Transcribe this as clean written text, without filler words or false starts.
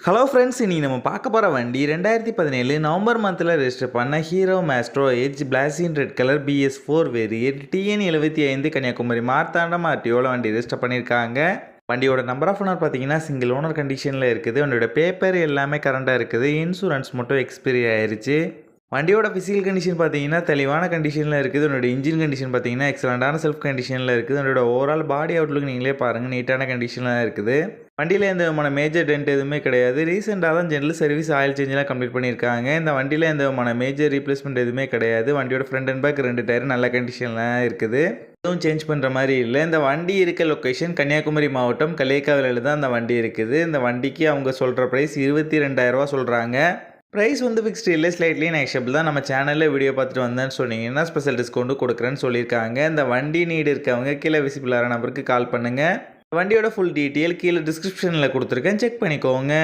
Hello friends, இன்னைக்கு நம்ம பார்க்க போகிற வண்டி 2017 நவம்பர் மந்தில் ரெஜிஸ்டர் பண்ண ஹீரோ மேஸ்ட்ரோ எட்ஜ் பிளாசின் red colour BS4 variant TN75 Kanyakumari Marthandam ஆர்டிஓவில் வண்டி ரெஜிஸ்டர் பண்ணியிருக்காங்க. வண்டியோட நம்பர் ஆஃப் ஓனர் பார்த்தீங்கன்னா சிங்கிள் ஓனர் கண்டிஷனில் இருக்குது. வண்டியோட பேப்பர் எல்லாமே கரண்டாக இருக்குது. இன்சூரன்ஸ் மட்டும் எக்ஸ்பைரி ஆயிடுச்சு. வண்டியோட ஃபிசிக்கல் கண்டிஷன் பார்த்தீங்கன்னா தெளிவான கண்டிஷனில் இருக்குது. உன்னோட இன்ஜின் கண்டிஷன் பார்த்தீங்கன்னா எக்ஸலண்டான செல்ஃப் கண்டிஷனில் இருக்குது. உன்னோட ஓவரால் பாடி அவுட்லுக் நீங்களே பாருங்கள், நீட்டான கண்டிஷனில் இருக்குது. வண்டியில் எந்த விதமான மேஜர் டென்ட் எதுவுமே கிடையாது. ரீசெண்டாக தான் ஜென்ரல் சர்வீஸ் ஆயில் சேஞ்செலாம் கம்ப்ளீட் பண்ணியிருக்காங்க. இந்த வண்டியில் எந்த விதமான மேஜர் ரீப்ளேஸ்மெண்ட் எதுவுமே கிடையாது. வண்டியோட ஃப்ரண்ட் அண்ட் பேக் 2 டயர் நல்ல கண்டிஷனில் இருக்குது. எதுவும் சேஞ்ச் பண்ணுற மாதிரி இல்லை. இந்த வண்டி இருக்க லொக்கேஷன் கன்னியாகுமரி மாவட்டம் கலேக்காவிலில் தான் இந்த வண்டி இருக்குது. இந்த வண்டிக்கு அவங்க சொல்கிற ப்ரைஸ் 22,000 சொல்கிறாங்க. ப்ரைஸ் வந்து ஃபிக்ஸ்டு இல்லை, ஸ்லைட்லி நெக்ஸ்டபிள் தான். நம்ம சேனலில் வீடியோ பார்த்துட்டு வந்தேன்னு சொன்னீங்கன்னா ஸ்பெஷல் டிஸ்கவுண்ட்டு கொடுக்குறேன்னு சொல்லியிருக்காங்க. இந்த வண்டி நீடு இருக்கவங்க கீழே விசிபிளான நம்பருக்கு கால் பண்ணுங்கள். வண்டியோட ஃபுல் டீட்டெயில் கீழே டிஸ்கிரிப்ஷனில் கொடுத்துருக்கேன், செக் பண்ணிக்கோங்க.